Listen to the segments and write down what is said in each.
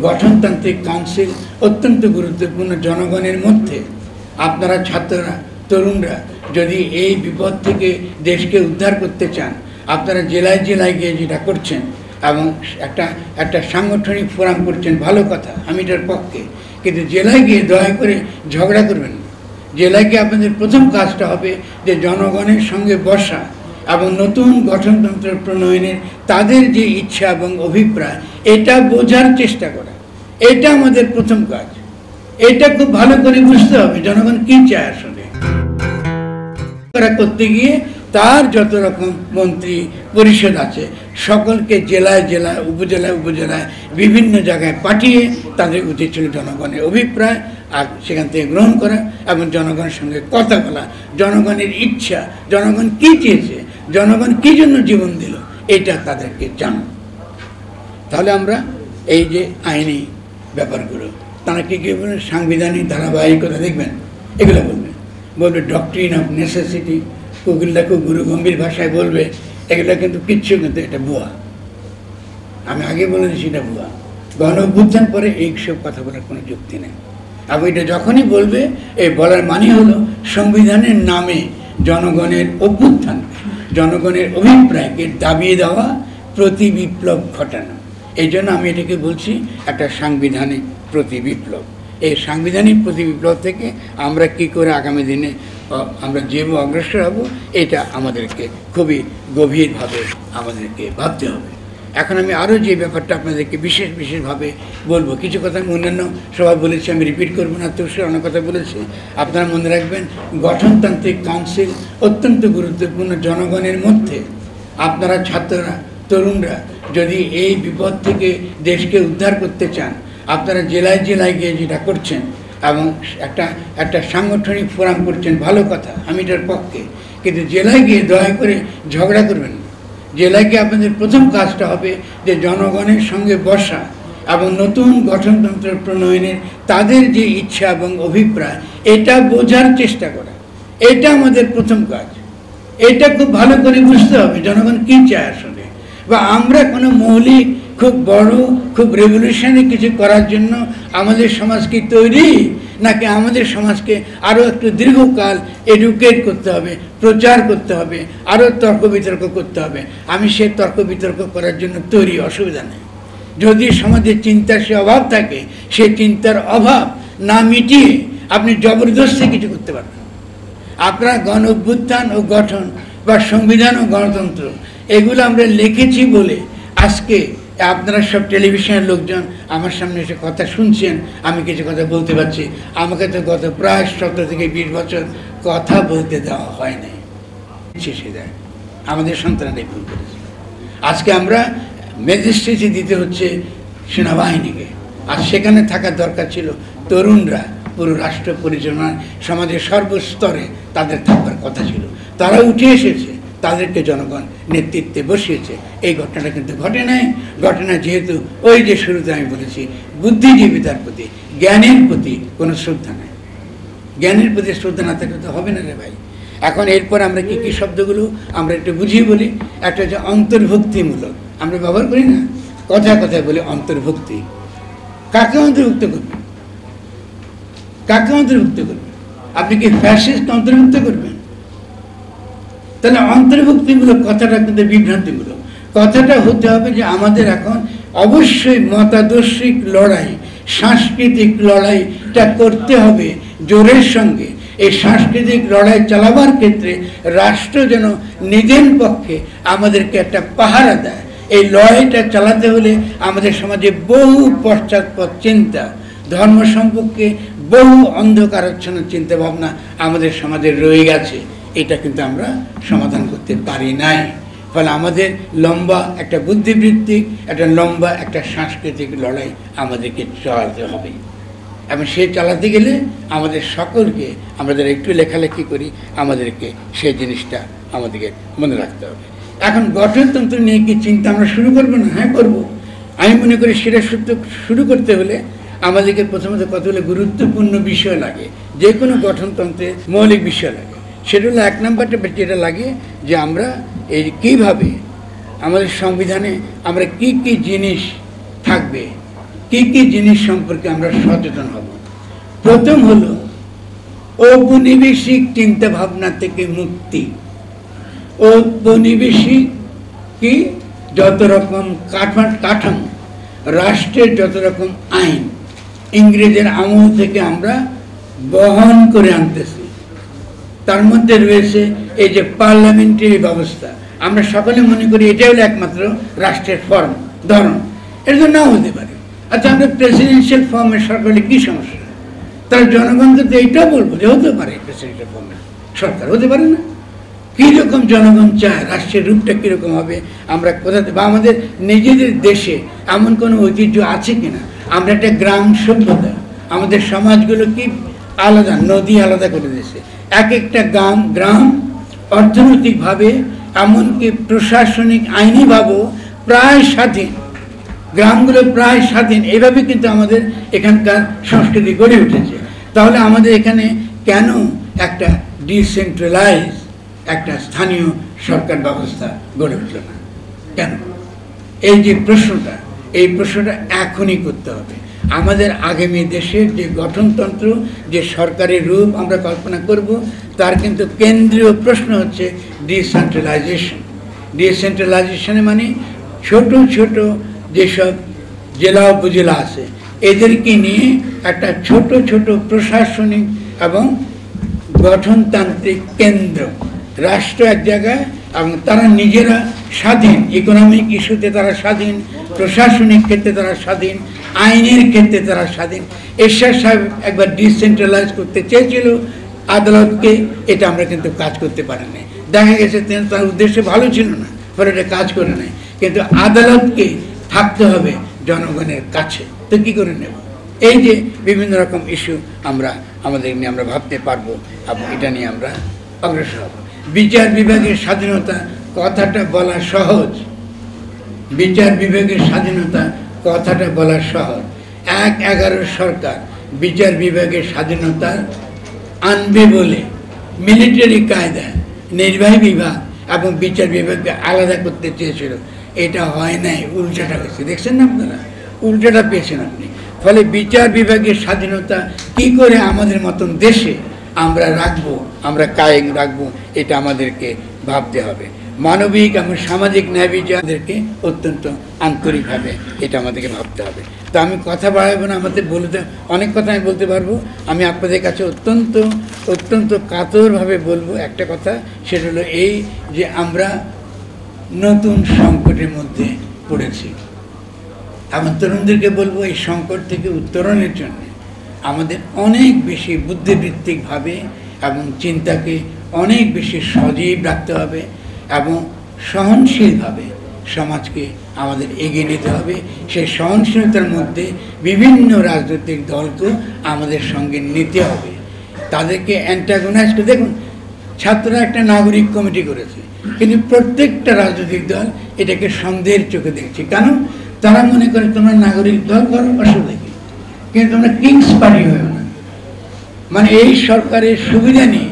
গঠনতান্ত্রিক council অত্যন্ত গুরুত্বপূর্ণ। জনগণের মধ্যে আপনারা ছাত্ররা, তরুণরা যদি এই বিপদ থেকে দেশকে উদ্ধার করতে চান, আপনারা জেলায় জেলায় গিয়ে যেটা করছেন এবং একটা সাংগঠনিক ফোরাম করছেন, ভালো কথা, আমি এটার পক্ষে। কিন্তু জেলায় গিয়ে দয়া করে ঝগড়া করবেন না। জেলায় গিয়ে আপনাদের প্রথম কাজটা হবে যে জনগণের সঙ্গে বসা এবং নতুন গঠনতন্ত্র প্রণয়নের তাদের যে ইচ্ছা এবং অভিপ্রায়, এটা বোঝার চেষ্টা করা, এটা আমাদের প্রথম কাজ। এটা খুব ভালো করে বুঝতে হবে জনগণ কি চায় আসলে। করতে গিয়ে তার যত রকম মন্ত্রী পরিষদ আছে সকলকে জেলায় জেলায়, উপজেলায় উপজেলায়, বিভিন্ন জায়গায় পাঠিয়ে তাদের উচিত ছিল জনগণের অভিপ্রায় আর সেখান থেকে গ্রহণ করা এবং জনগণের সঙ্গে কথা বলা, জনগণের ইচ্ছা, জনগণ কি চেয়েছে, জনগণ কি জন্য জীবন দিল, এটা তাদেরকে জানানো। তাহলে আমরা এই যে আইনি ব্যাপারগুলো, তারা কি কি বলবেন, সাংবিধানিক ধারাবাহিকতা দেখবেন, এগুলো বলবে ডক্ট্রিন অফ নেসেসিটি, কুকুরটা খুব গুরু গম্ভীর ভাষায় বলবে, এগুলো কিন্তু কিচ্ছু, কিন্তু এটা ভুয়া। আমি আগে বলে দিচ্ছি এটা ভুয়া। গণ অভ্যুত্থান পরে এইসব কথা বলার কোনো যুক্তি নেই। এবং এটা যখনই বলবে, এই বলার মানে হলো সংবিধানের নামে জনগণের অভ্যুত্থান, জনগণের অভিপ্রায়কে দাবিয়ে দেওয়া, প্রতি বিপ্লব ঘটানো। এই জন্য আমি এটাকে বলছি একটা সাংবিধানিক প্রতি বিপ্লব। এই সাংবিধানিক প্রতি বিপ্লব থেকে আমরা কি করে আগামী দিনে আমরা যেভাবে অগ্রসর হব, এটা আমাদেরকে খুবই গভীরভাবে আমাদেরকে ভাবতে হবে। এখন আমি আরও যে ব্যাপারটা আপনাদেরকে বিশেষভাবে বলবো, কিছু কথা আমি অন্যান্য সবাই বলেছি, আমি রিপিট করবো না, তুষার অনেক কথা বলেছি। আপনারা মনে রাখবেন, গঠনতান্ত্রিক কাউন্সিল অত্যন্ত গুরুত্বপূর্ণ। জনগণের মধ্যে আপনারা ছাত্ররা, তরুণরা যদি এই বিপদ থেকে দেশকে উদ্ধার করতে চান, আপনারা জেলায় জেলায় গিয়ে যেটা করছেন এবং একটা সাংগঠনিক ফোরাম করছেন, ভালো কথা, আমি এটার পক্ষে। কিন্তু জেলায় গিয়ে দয়া করে ঝগড়া করবেন না। জেলায় গিয়ে আপনাদের প্রথম কাজটা হবে যে জনগণের সঙ্গে বসা এবং নতুন গঠনতন্ত্র প্রণয়নের তাদের যে ইচ্ছা এবং অভিপ্রায়, এটা বোঝার চেষ্টা করা, এটা আমাদের প্রথম কাজ। এটা খুব ভালো করে বুঝতে হবে জনগণ কি চায় আসলে। বা আমরা কোনো মৌলিক, খুব বড়, খুব রেভলিউশনারি কিছু করার জন্য আমাদের সমাজ কি তৈরি, নাকি আমাদের সমাজকে আরও একটু দীর্ঘকাল এডুকেট করতে হবে, প্রচার করতে হবে, আরও তর্ক বিতর্ক করতে হবে। আমি সে তর্ক বিতর্ক করার জন্য তৈরি, অসুবিধা নেই। যদি সমাজের চিন্তার সে অভাব থাকে, সে চিন্তার অভাব না মিটিয়ে আপনি জবরদস্তি কিছু করতে পারবেন। আপনার গণ অভ্যুত্থান ও গঠন বা সংবিধান ও গণতন্ত্র, এগুলো আমরা লিখেছি বলে আজকে আপনারা সব টেলিভিশনের লোকজন আমার সামনে এসে কথা শুনছেন, আমি কিছু কথা বলতে পারছি। আমাকে তো গত প্রায় 17 থেকে 20 বছর কথা বলতে দেওয়া হয় নাই, শেষে দেয় আমাদের সন্তানরাই ভুল করেছে। আজকে আমরা ম্যাজিস্ট্রেসি দিতে হচ্ছে সেনাবাহিনীকে, আর সেখানে থাকার দরকার ছিল তরুণরা। পুরো রাষ্ট্র পরিচালনায় সমাজের সর্বস্তরে তাদের থাকবার কথা ছিল, তারা উঠে এসেছে, তাদেরকে জনগণ নেতৃত্বে বসিয়েছে। এই ঘটনাটা কিন্তু ঘটে নাই। ঘটনা যেহেতু ওই যে শুরুতে আমি বলেছি, বুদ্ধিজীবিতার প্রতি, জ্ঞানের প্রতি কোনো শ্রদ্ধা নেই। জ্ঞানের প্রতি শ্রদ্ধা না থাকলে তো হবে না রে ভাই। এখন এরপর আমরা কি কি শব্দগুলো আমরা একটু বুঝিয়ে বলি। একটা হচ্ছে অন্তর্ভুক্তিমূলক, আমরা ব্যবহার করি না, কথায় কথায় বলি অন্তর্ভুক্তি। কাকে অন্তর্ভুক্ত করবেন? কাকে অন্তর্ভুক্ত করবেন? আপনি কি ফ্যাসিস্টকে অন্তর্ভুক্ত করবেন? তাহলে অন্তর্ভুক্তিমূলক কথাটা কিন্তু বিভ্রান্তিমূলক। কথাটা হতে হবে যে আমাদের এখন অবশ্যই মতাদর্শিক লড়াই, সাংস্কৃতিক লড়াইটা করতে হবে জোরের সঙ্গে। এই সাংস্কৃতিক লড়াই চালাবার ক্ষেত্রে রাষ্ট্র যেন নিজের পক্ষে আমাদেরকে একটা পাহারা দেয়। এই লড়াইটা চালাতে হলে আমাদের সমাজে বহু পশ্চাৎপদ চিন্তা, ধর্ম সম্পর্কে বহু অন্ধকারাচ্ছন্ন চিন্তা ভাবনা আমাদের সমাজে রয়ে গেছে। এটা কিন্তু আমরা সমাধান করতে পারি নাই। ফলে আমাদের লম্বা একটা বুদ্ধিবৃত্তিক, একটা লম্বা একটা সাংস্কৃতিক লড়াই আমাদেরকে চালাতে হবে। এবং সে চালাতে গেলে আমাদের সকলকে, আমাদের একটু লেখালেখি করি, আমাদেরকে সেই জিনিসটা আমাদেরকে মনে রাখতে হবে। এখন গঠনতন্ত্র নিয়ে কি চিন্তা আমরা শুরু করবো না? হ্যাঁ, করবো। আমি মনে করি সেটা শুরু করতে হলে আমাদেরকে প্রথমত কতগুলো গুরুত্বপূর্ণ বিষয় লাগে, যে কোনো গঠনতন্ত্রে মৌলিক বিষয় লাগে। সেটা হলো 1 নম্বরটা যেটা লাগে যে আমরা এই কীভাবে আমাদের সংবিধানে আমরা কি কি জিনিস থাকবে, কি কি জিনিস সম্পর্কে আমরা সচেতন হব। প্রথম হলো ঔপনিবেশিক চিন্তা ভাবনা থেকে মুক্তি। ঔপনিবেশিক কি যত রকম কাঠামো, রাষ্ট্রের যত রকম আইন ইংরেজের আমল থেকে আমরা বহন করে আনতেছি। তার মধ্যে রয়েছে এই যে পার্লামেন্টারি ব্যবস্থা, আমরা সকলে মনে করি এটা হলো একমাত্র রাষ্ট্রের ফর্ম ধরন, এর জন্য নাও হতে পারে। আচ্ছা, আমরা প্রেসিডেন্সিয়াল ফর্মের সরকার হলে কী সমস্যা? তার জনগণকে তো এইটাও বলবো যে হতে পারে প্রেসিডেন্সিয়াল ফর্মের সরকার, হতে পারে না? কীরকম জনগণ চায়, রাষ্ট্রের রূপটা কীরকম হবে, আমরা কোথাতে, বা আমাদের নিজেদের দেশে এমন কোনো ঐতিহ্য আছে কিনা? আমরা একটা গ্রাম সভ্যতা, আমাদের সমাজগুলো কি আলাদা, নদী আলাদা করে দিয়েছে। এক একটা গ্রাম অর্থনৈতিকভাবে এমনকি প্রশাসনিক আইনিভাবেও প্রায় স্বাধীন, গ্রামগুলো প্রায় স্বাধীন। এভাবে কিন্তু আমাদের এখানকার সংস্কৃতি গড়ে উঠেছে। তাহলে আমাদের এখানে কেন একটা ডিসেন্ট্রালাইজ একটা স্থানীয় সরকার ব্যবস্থা গড়ে উঠল না কেন? এই যে প্রশ্নটা, এই প্রশ্নটা এখনই করতে হবে। আমাদের আগামী দেশের যে গঠনতন্ত্র, যে সরকারি রূপ আমরা কল্পনা করব, তার কিন্তু কেন্দ্রীয় প্রশ্ন হচ্ছে ডিসেন্ট্রালাইজেশন। ডিসেন্ট্রালাইজেশনে মানে ছোট ছোট যেসব জেলা উপজেলা আছে এদেরকে নিয়ে একটা ছোট ছোট প্রশাসনিক এবং গঠনতান্ত্রিক কেন্দ্র, রাষ্ট্র এক জায়গায়, এবং তারা নিজেরা স্বাধীন, ইকোনমিক ইস্যুতে তারা স্বাধীন, প্রশাসনিক ক্ষেত্রে তারা স্বাধীন, আইনের ক্ষেত্রে তারা স্বাধীন। এরশাদ সাহেব একবার ডিসেন্ট্রালাইজ করতে চেয়েছিল আদালতকে, এটা আমরা কিন্তু কাজ করতে পারিনি। দেখা গেছে তার উদ্দেশ্য ভালো ছিল না, ফলে এটা কাজ করে নেয়। কিন্তু আদালতকে থাকতে হবে জনগণের কাছে, তো কী করে নেব? এই যে বিভিন্ন রকম ইস্যু আমাদের নিয়ে আমরা ভাবতে পারবো এবং এটা নিয়ে আমরা অগ্রসর হব। বিচার বিভাগের স্বাধীনতা কথাটা বলা সহজ, বিচার বিভাগের স্বাধীনতা কথাটা বলা সহজ। 1/11 সরকার বিচার বিভাগের স্বাধীনতা আনবে বলে মিলিটারি কায়দা নির্বাহী বিভাগ এবং বিচার বিভাগকে আলাদা করতে চেয়েছিল, এটা হয় নাই, উল্টাটা হয়েছে। দেখছেন না আপনারা, উল্টাটা পেয়েছেন আপনি। ফলে বিচার বিভাগের স্বাধীনতা কি করে আমাদের মতন দেশে আমরা রাখবো, আমরা কায়েম রাখবো, এটা আমাদেরকে ভাবতে হবে। মানবিক এবং সামাজিক ন্যায় বিচারদেরকে অত্যন্ত আন্তরিকভাবে এটা আমাদেরকে ভাবতে হবে। তো আমি কথা বাড়াবো না, আমাদের বলতে অনেক কথা আমি বলতে পারবো। আমি আপনাদের কাছে অত্যন্ত কাতরভাবে বলবো একটা কথা, সেটা হলো এই যে আমরা নতুন সংকটের মধ্যে পড়েছি। এবং তরুণদেরকে বলবো এই সংকট থেকে উত্তরণের জন্য আমাদের অনেক বেশি বুদ্ধিবৃত্তিকভাবে এবং চিন্তাকে অনেক বেশি সজীব রাখতে হবে এবং সহনশীলভাবে সমাজকে আমাদের এগিয়ে নিতে হবে। সেই সহনশীলতার মধ্যে বিভিন্ন রাজনৈতিক দলকে আমাদের সঙ্গে নিতে হবে, তাদেরকে অ্যান্টাগোনাইজ করে। দেখুন, ছাত্ররা একটা নাগরিক কমিটি করেছে, কিন্তু প্রত্যেকটা রাজনৈতিক দল এটাকে সন্দেহের চোখে দেখছে। কেন? তারা মনে করে তোমরা নাগরিক দল করো, অসুবিধা কি, কিন্তু তোমরা কিংস পার্টি হয়েও না। মানে এই সরকারের সুবিধা নিয়ে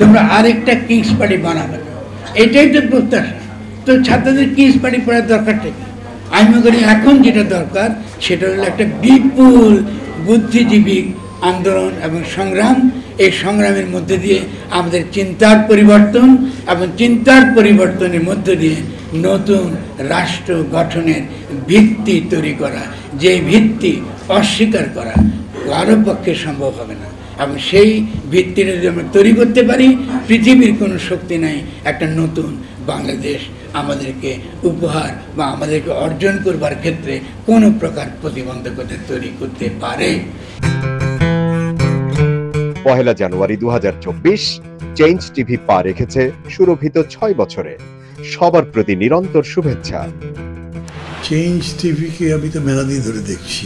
তোমরা আরেকটা কিংস পার্টি বানাবে, এটাই তো প্রত্যাশা। তো ছাত্রদের কিংস পার্টি পড়ার দরকারটা কি? আমি মনে করি এখন যেটা দরকার সেটা হলো একটা বিপুল বুদ্ধিজীবী আন্দোলন এবং সংগ্রাম। এই সংগ্রামের মধ্যে দিয়ে আমাদের চিন্তার পরিবর্তন এবং চিন্তার পরিবর্তনের মধ্য দিয়ে নতুন রাষ্ট্র গঠনের ভিত্তি তৈরি করা, যে ভিত্তি অস্বীকার করা কারো পক্ষে সম্ভব হবে না। এবং সেই ভিত্তিটা যদি আমরা তৈরি করতে পারি, পৃথিবীর কোনো শক্তি নাই একটা নতুন বাংলাদেশ আমাদেরকে উপহার বা আমাদেরকে অর্জন করবার ক্ষেত্রে কোনো প্রকার প্রতিবন্ধকতা তৈরি করতে পারে। 1 জানুয়ারি 2024 চেঞ্জ টিভি পা রেখেছে সুরভিত 6 বছরে। সবার প্রতি নিরন্তর শুভেচ্ছা। চেঞ্জ টিভিকে আমি তো মেলা দিন ধরে দেখছি।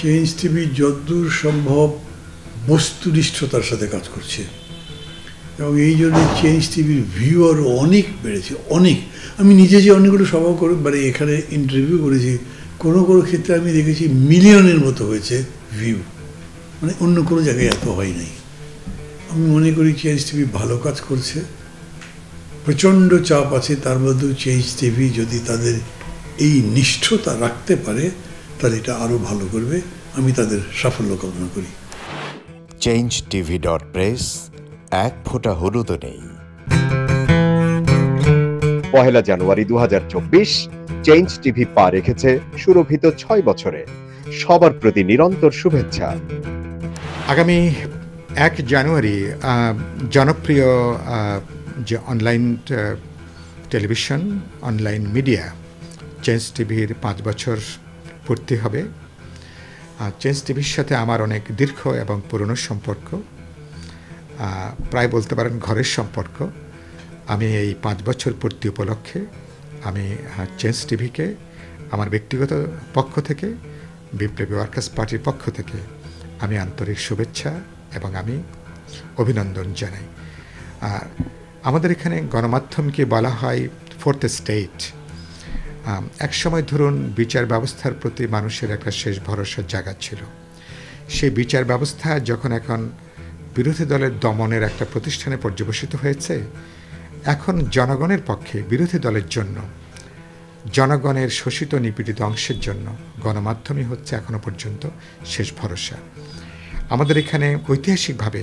চেঞ্জ টিভি যতদূর সম্ভব বস্তুনিষ্ঠতার সাথে কাজ করছে এবং এই জন্য চেঞ্জ টিভির ভিউ আরও অনেক বেড়েছে, অনেক। আমি নিজে যে অনেকগুলো সভা করে মানে এখানে ইন্টারভিউ করেছি, কোনো ক্ষেত্রে আমি দেখেছি মিলিয়নের মতো হয়েছে ভিউ, মানে অন্য কোনো জায়গায় এত হয় নাই। আমি মনে করি চেঞ্জ টিভি ভালো কাজ করছে, প্রচণ্ড চাপ আছে, তার মধ্যেও চেঞ্জ টিভি যদি তাদের এই নিষ্ঠতা রাখতে পারে তারা এটা আরও ভালো করবে, আমি তাদের সাফল্য কামনা করি। changetv.press এক ফোঁটা হলুদও নেই। পহেলা জানুয়ারি 2024 চেঞ্জ টিভি পা রেখেছে সুরভিত 6 বছরে। সবার প্রতি নিরন্তর শুভেচ্ছা। আগামী 1 জানুয়ারি জনপ্রিয় যে online television, online media change টিভির 5 বছর পূর্তি হবে। চেঞ্জ টিভির সাথে আমার অনেক দীর্ঘ এবং পুরনো সম্পর্ক, প্রায় বলতে পারেন ঘরের সম্পর্ক। আমি এই 5 বছর পূর্তি উপলক্ষে আমি চেঞ্জ টিভিকে আমার ব্যক্তিগত পক্ষ থেকে, বিপ্লবী ওয়ার্কার্স পার্টির পক্ষ থেকে আমি আন্তরিক শুভেচ্ছা এবং আমি অভিনন্দন জানাই। আমাদের এখানে গণমাধ্যমকে বলা হয় ফোর্থ স্টেট। একসময় ধরুন বিচার ব্যবস্থার প্রতি মানুষের একটা শেষ ভরসার জায়গা ছিল। সেই বিচার ব্যবস্থা যখন এখন বিরোধী দলের দমনের একটা প্রতিষ্ঠানে পর্যবসিত হয়েছে, এখন জনগণের পক্ষে, বিরোধী দলের জন্য, জনগণের শোষিত নিপীড়িত অংশের জন্য গণমাধ্যমই হচ্ছে এখনো পর্যন্ত শেষ ভরসা। আমাদের এখানে ঐতিহাসিকভাবে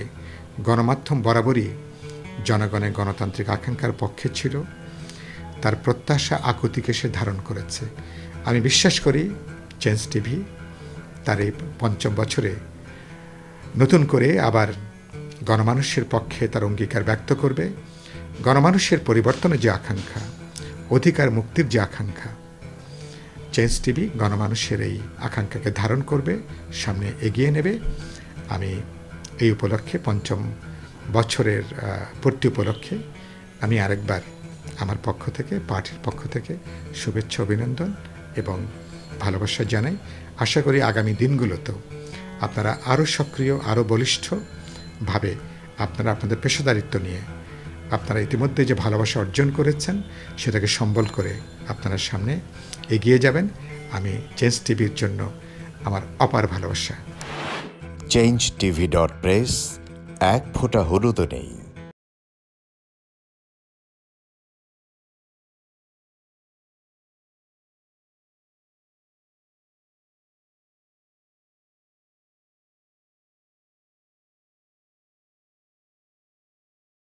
গণমাধ্যম বরাবরই জনগণের গণতান্ত্রিক আকাঙ্ক্ষার পক্ষে ছিল, তার প্রত্যাশা আকুতিকে সে ধারণ করেছে। আমি বিশ্বাস করি চেঞ্জ টিভি তার এই 5ম বছরে নতুন করে আবার গণমানুষের পক্ষে তার অঙ্গীকার ব্যক্ত করবে। গণমানুষের পরিবর্তনের যে আকাঙ্ক্ষা, অধিকার মুক্তির যে আকাঙ্ক্ষা, চেঞ্জ টিভি গণমানুষের এই আকাঙ্ক্ষাকে ধারণ করবে, সামনে এগিয়ে নেবে। আমি এই উপলক্ষে 5ম বছরের পূর্তি উপলক্ষে আমি আরেকবার আমার পক্ষ থেকে, পার্টির পক্ষ থেকে শুভেচ্ছা, অভিনন্দন এবং ভালোবাসা জানাই। আশা করি আগামী দিনগুলোতেও আপনারা আরও সক্রিয়, আরও বলিষ্ঠভাবে আপনারা আপনাদের পেশাদারিত্ব নিয়ে আপনারা ইতিমধ্যে যে ভালোবাসা অর্জন করেছেন সেটাকে সম্বল করে আপনারা সামনে এগিয়ে যাবেন। আমি চেঞ্জ টিভির জন্য আমার অপার ভালোবাসা। changetv.press এক ফোঁটা হলুদও নেই।